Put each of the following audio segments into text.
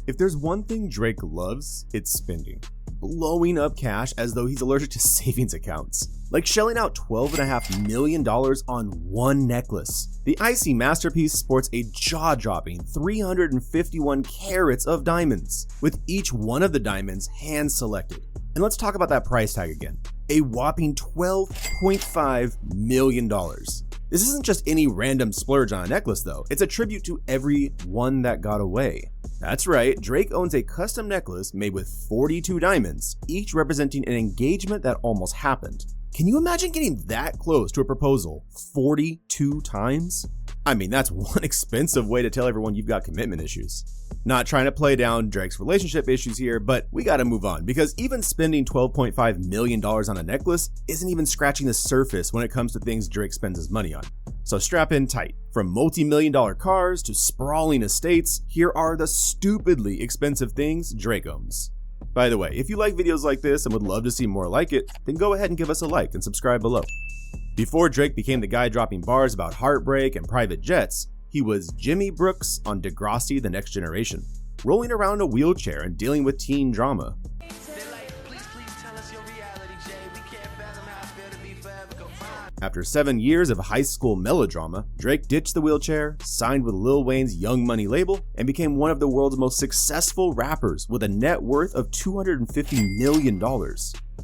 If there's one thing Drake loves, it's spending. Blowing up cash as though he's allergic to savings accounts. Like shelling out $12.5 million on one necklace. The icy masterpiece sports a jaw-dropping 351 carats of diamonds, with each one of the diamonds hand-selected. And let's talk about that price tag again. A whopping $12.5 million. This isn't just any random splurge on a necklace though, it's a tribute to every one that got away. That's right, Drake owns a custom necklace made with 42 diamonds, each representing an engagement that almost happened. Can you imagine getting that close to a proposal 42 times? I mean, that's one expensive way to tell everyone you've got commitment issues. Not trying to play down Drake's relationship issues here, but we gotta move on because even spending $12.5 million on a necklace isn't even scratching the surface when it comes to things Drake spends his money on. So strap in tight. From multi-million-dollar cars to sprawling estates, here are the stupidly expensive things Drake owns. By the way, if you like videos like this and would love to see more like it, then go ahead and give us a like and subscribe below. Before Drake became the guy dropping bars about heartbreak and private jets, he was Jimmy Brooks on Degrassi: The Next Generation, rolling around in a wheelchair and dealing with teen drama. After 7 years of high school melodrama, Drake ditched the wheelchair, signed with Lil Wayne's Young Money label, and became one of the world's most successful rappers with a net worth of $250 million.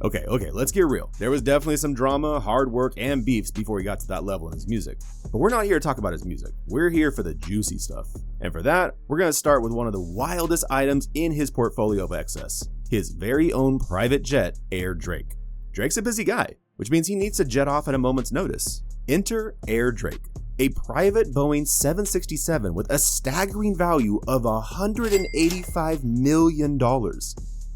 Okay, let's get real. There was definitely some drama, hard work, and beefs before he got to that level in his music. But we're not here to talk about his music. We're here for the juicy stuff. And for that, we're going to start with one of the wildest items in his portfolio of excess, his very own private jet, Air Drake. Drake's a busy guy, which means he needs to jet off at a moment's notice. Enter Air Drake, a private Boeing 767 with a staggering value of $185 million.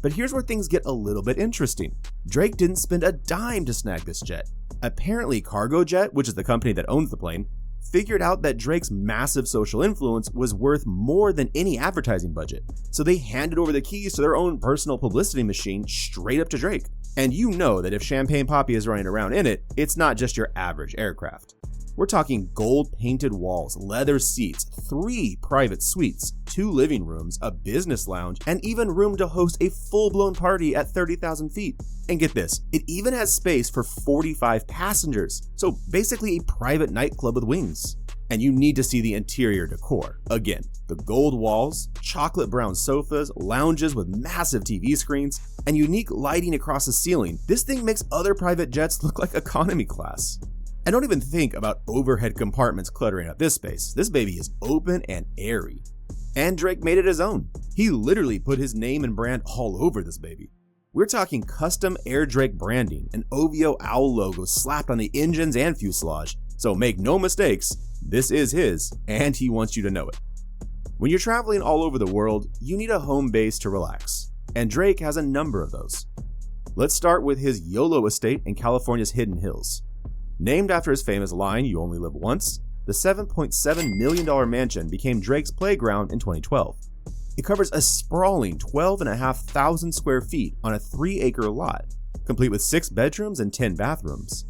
But here's where things get a little bit interesting. Drake didn't spend a dime to snag this jet. Apparently CargoJet, which is the company that owns the plane, figured out that Drake's massive social influence was worth more than any advertising budget. So they handed over the keys to their own personal publicity machine straight up to Drake. And you know that if Champagne Papi is running around in it, it's not just your average aircraft. We're talking gold-painted walls, leather seats, 3 private suites, 2 living rooms, a business lounge, and even room to host a full-blown party at 30,000 feet. And get this, it even has space for 45 passengers, so basically a private nightclub with wings. And you need to see the interior decor. Again, the gold walls, chocolate brown sofas, lounges with massive TV screens, and unique lighting across the ceiling. This thing makes other private jets look like economy class. And don't even think about overhead compartments cluttering up this space. This baby is open and airy. And Drake made it his own. He literally put his name and brand all over this baby. We're talking custom Air Drake branding, an OVO owl logo slapped on the engines and fuselage. So make no mistakes, this is his, and he wants you to know it. When you're traveling all over the world, you need a home base to relax. And Drake has a number of those. Let's start with his YOLO estate in California's Hidden Hills. Named after his famous line, "You only live once," the $7.7 million mansion became Drake's playground in 2012. It covers a sprawling 12,500 square feet on a 3-acre lot, complete with 6 bedrooms and 10 bathrooms.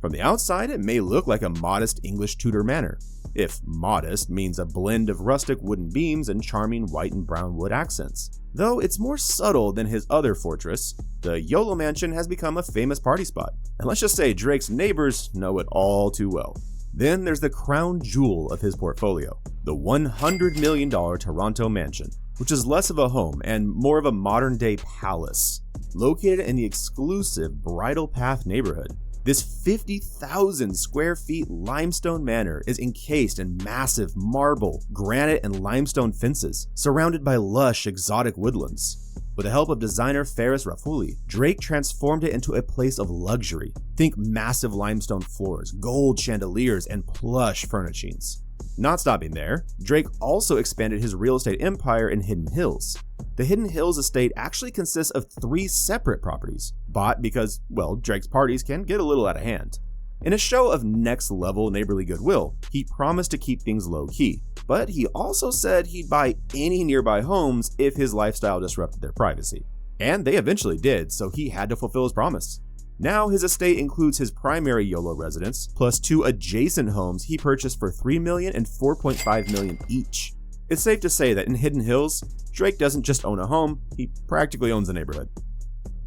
From the outside, it may look like a modest English Tudor manor, if modest means a blend of rustic wooden beams and charming white and brown wood accents. Though it's more subtle than his other fortress, the YOLO mansion has become a famous party spot, and let's just say Drake's neighbors know it all too well. Then there's the crown jewel of his portfolio, the $100 million Toronto mansion, which is less of a home and more of a modern-day palace, located in the exclusive Bridle Path neighborhood. This 50,000 square feet limestone manor is encased in massive marble, granite, and limestone fences, surrounded by lush, exotic woodlands. With the help of designer Ferris Rafuli, Drake transformed it into a place of luxury. Think massive limestone floors, gold chandeliers, and plush furnishings. Not stopping there, Drake also expanded his real estate empire in Hidden Hills. The Hidden Hills estate actually consists of 3 separate properties, bought because, well, Drake's parties can get a little out of hand. In a show of next-level neighborly goodwill, he promised to keep things low-key, but he also said he'd buy any nearby homes if his lifestyle disrupted their privacy. And they eventually did, so he had to fulfill his promise. Now his estate includes his primary YOLO residence, plus 2 adjacent homes he purchased for $3 million and $4.5 million each. It's safe to say that in Hidden Hills, Drake doesn't just own a home, he practically owns a neighborhood.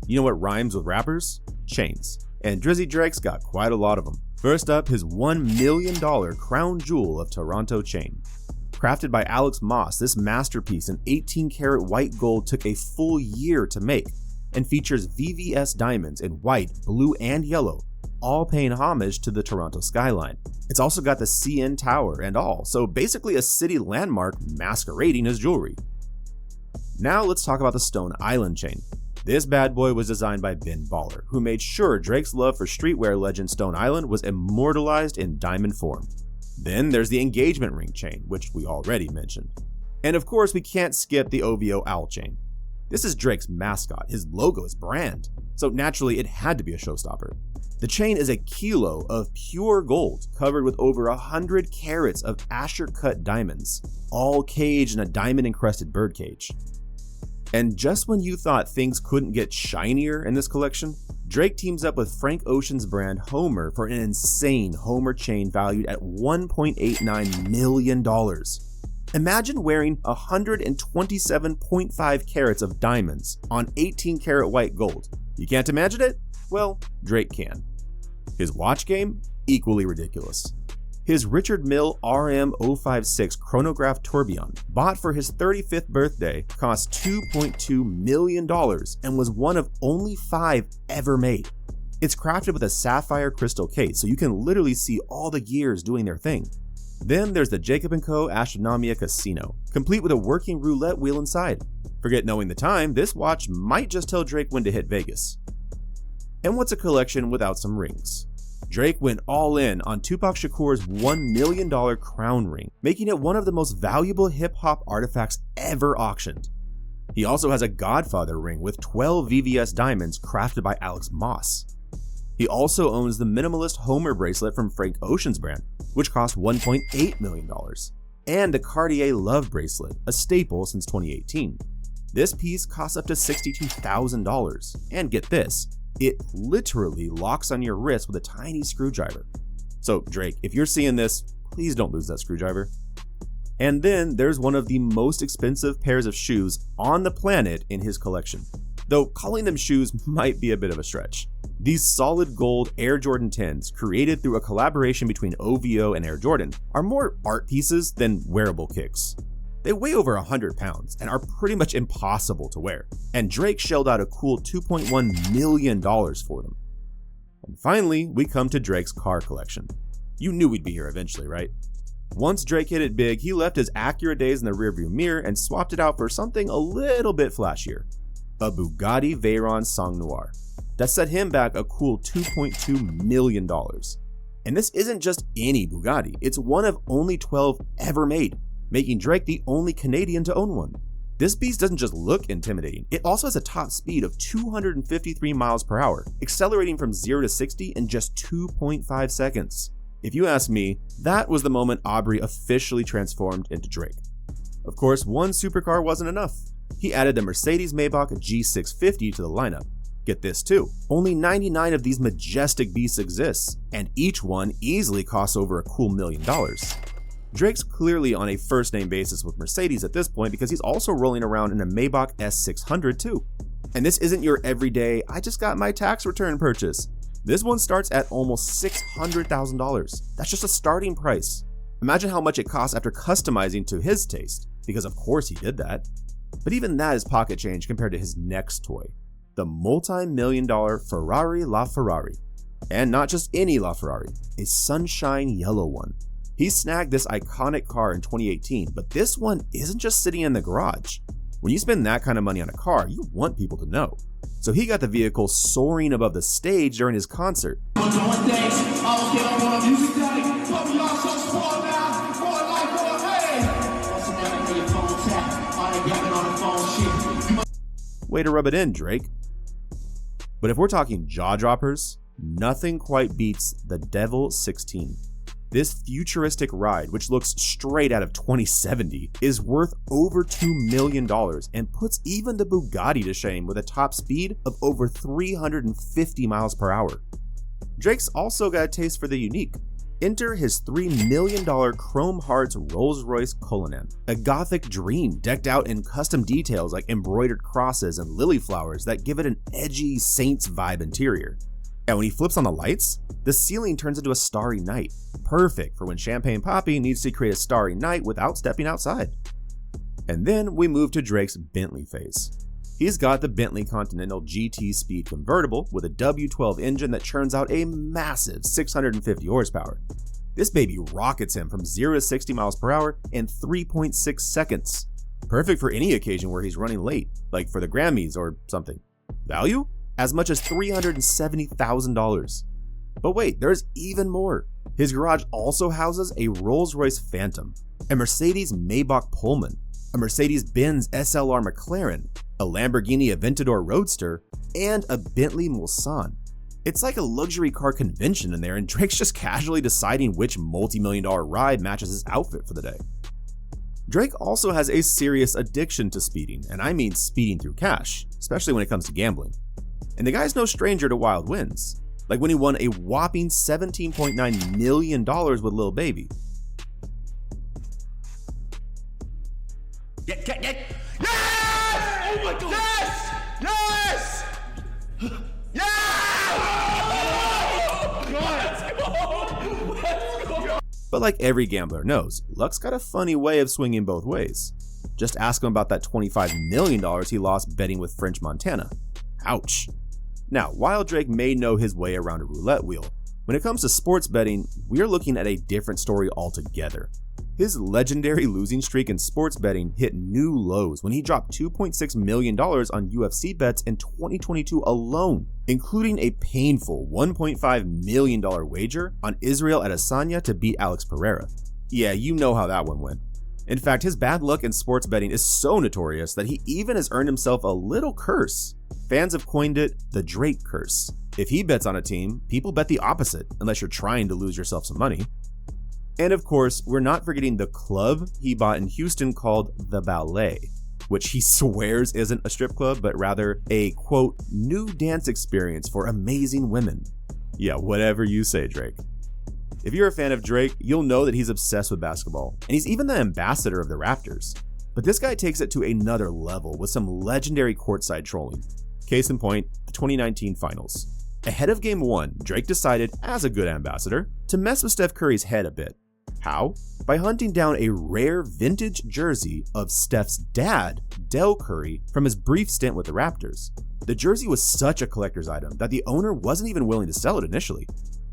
You know what rhymes with rappers? Chains. And Drizzy Drake's got quite a lot of them. First up, his $1 million crown jewel of Toronto chain. Crafted by Alex Moss, this masterpiece in 18-karat white gold took a full year to make and features VVS diamonds in white, blue, and yellow, all paying homage to the Toronto skyline. It's also got the CN Tower and all, so basically a city landmark masquerading as jewelry. Now let's talk about the Stone Island chain. This bad boy was designed by Ben Baller, who made sure Drake's love for streetwear legend Stone Island was immortalized in diamond form. Then there's the engagement ring chain, which we already mentioned. And of course, we can't skip the OVO owl chain. This is Drake's mascot, his logo, his brand, so naturally it had to be a showstopper. The chain is a kilo of pure gold covered with over 100 carats of Asher-cut diamonds, all caged in a diamond-encrusted birdcage. And just when you thought things couldn't get shinier in this collection, Drake teams up with Frank Ocean's brand Homer for an insane Homer chain valued at $1.89 million. Imagine wearing 127.5 carats of diamonds on 18-karat white gold. You can't imagine it? Well, Drake can. His watch game? Equally ridiculous. His Richard Mille RM056 chronograph tourbillon, bought for his 35th birthday, cost $2.2 million and was one of only 5 ever made. It's crafted with a sapphire crystal case, so you can literally see all the gears doing their thing. Then there's the Jacob & Co. Astronomia Casino, complete with a working roulette wheel inside. Forget knowing the time, this watch might just tell Drake when to hit Vegas. And what's a collection without some rings? Drake went all in on Tupac Shakur's $1 million crown ring, making it one of the most valuable hip-hop artifacts ever auctioned. He also has a Godfather ring with 12 VVS diamonds crafted by Alex Moss. He also owns the minimalist Homer bracelet from Frank Ocean's brand, which cost $1.8 million, and the Cartier Love bracelet, a staple since 2018. This piece costs up to $62,000, and get this, it literally locks on your wrist with a tiny screwdriver. So Drake, if you're seeing this, please don't lose that screwdriver. And then there's one of the most expensive pairs of shoes on the planet in his collection, though calling them shoes might be a bit of a stretch. These solid gold Air Jordan 10s, created through a collaboration between OVO and Air Jordan, are more art pieces than wearable kicks. They weigh over 100 pounds and are pretty much impossible to wear, and Drake shelled out a cool $2.1 million for them. And finally, we come to Drake's car collection. You knew we'd be here eventually, right? Once Drake hit it big, he left his Acura days in the rearview mirror and swapped it out for something a little bit flashier. A Bugatti Veyron Sang Noir. That set him back a cool $2.2 million. And this isn't just any Bugatti, it's one of only 12 ever made, making Drake the only Canadian to own one. This beast doesn't just look intimidating, it also has a top speed of 253 miles per hour, accelerating from 0 to 60 in just 2.5 seconds. If you ask me, that was the moment Aubrey officially transformed into Drake. Of course, one supercar wasn't enough. He added the Mercedes-Maybach G650 to the lineup. Get this too, only 99 of these majestic beasts exist, and each one easily costs over a cool $1 million. Drake's clearly on a first-name basis with Mercedes at this point because he's also rolling around in a Maybach S600 too. And this isn't your everyday, I just got my tax return purchase. This one starts at almost $600,000. That's just a starting price. Imagine how much it costs after customizing to his taste, because of course he did that. But even that is pocket change compared to his next toy, the multi-million-dollar Ferrari LaFerrari. And not just any LaFerrari, a sunshine yellow one. He snagged this iconic car in 2018, but this one isn't just sitting in the garage. When you spend that kind of money on a car, you want people to know. So he got the vehicle soaring above the stage during his concert. Way to rub it in, Drake. But if we're talking jaw droppers, nothing quite beats the Devil 16. This futuristic ride, which looks straight out of 2070, is worth over $2 million and puts even the Bugatti to shame with a top speed of over 350 miles per hour. Drake's also got a taste for the unique. Enter his $3 million Chrome Hearts Rolls-Royce Cullinan, a gothic dream decked out in custom details like embroidered crosses and lily flowers that give it an edgy Saints vibe interior. And when he flips on the lights, the ceiling turns into a starry night, perfect for when Champagne Papi needs to create a starry night without stepping outside. And then we move to Drake's Bentley phase. He's got the Bentley Continental GT Speed convertible with a W12 engine that churns out a massive 650 horsepower. This baby rockets him from 0 to 60 miles per hour in 3.6 seconds. Perfect for any occasion where he's running late, like for the Grammys or something. Value? As much as $370,000. But wait, there's even more. His garage also houses a Rolls-Royce Phantom, a Mercedes Maybach Pullman, a Mercedes-Benz SLR McLaren, a Lamborghini Aventador Roadster, and a Bentley Mulsanne. It's like a luxury car convention in there, and Drake's just casually deciding which multi-million-dollar ride matches his outfit for the day. Drake also has a serious addiction to speeding, and I mean speeding through cash, especially when it comes to gambling. And the guy's no stranger to wild wins, like when he won a whopping $17.9 million with Lil Baby. Yes! Oh my God! Yes! But like every gambler knows, luck's got a funny way of swinging both ways. Just ask him about that $25 million he lost betting with French Montana. Ouch. Now, while Drake may know his way around a roulette wheel, when it comes to sports betting, we're looking at a different story altogether. His legendary losing streak in sports betting hit new lows when he dropped $2.6 million on UFC bets in 2022 alone, including a painful $1.5 million wager on Israel Adesanya to beat Alex Pereira. Yeah, you know how that one went. In fact, his bad luck in sports betting is so notorious that he even has earned himself a little curse. Fans have coined it the Drake curse. If he bets on a team, people bet the opposite, unless you're trying to lose yourself some money. And of course, we're not forgetting the club he bought in Houston called The Ballet, which he swears isn't a strip club, but rather a, quote, new dance experience for amazing women. Yeah, whatever you say, Drake. If you're a fan of Drake, you'll know that he's obsessed with basketball, and he's even the ambassador of the Raptors. But this guy takes it to another level with some legendary courtside trolling. Case in point, the 2019 finals. Ahead of Game 1, Drake decided, as a good ambassador, to mess with Steph Curry's head a bit. How? By hunting down a rare vintage jersey of Steph's dad, Del Curry, from his brief stint with the Raptors. The jersey was such a collector's item that the owner wasn't even willing to sell it initially.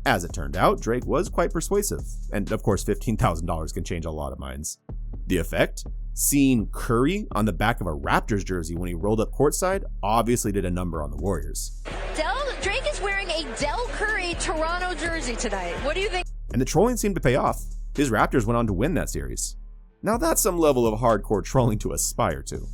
As it turned out, Drake was quite persuasive, and of course $15,000 can change a lot of minds. The effect? Seeing Curry on the back of a Raptors jersey when he rolled up courtside obviously did a number on the Warriors. Drake is wearing a Del Curry Toronto jersey tonight. What do you think? And the trolling seemed to pay off. His Raptors went on to win that series. Now that's some level of hardcore trolling to aspire to.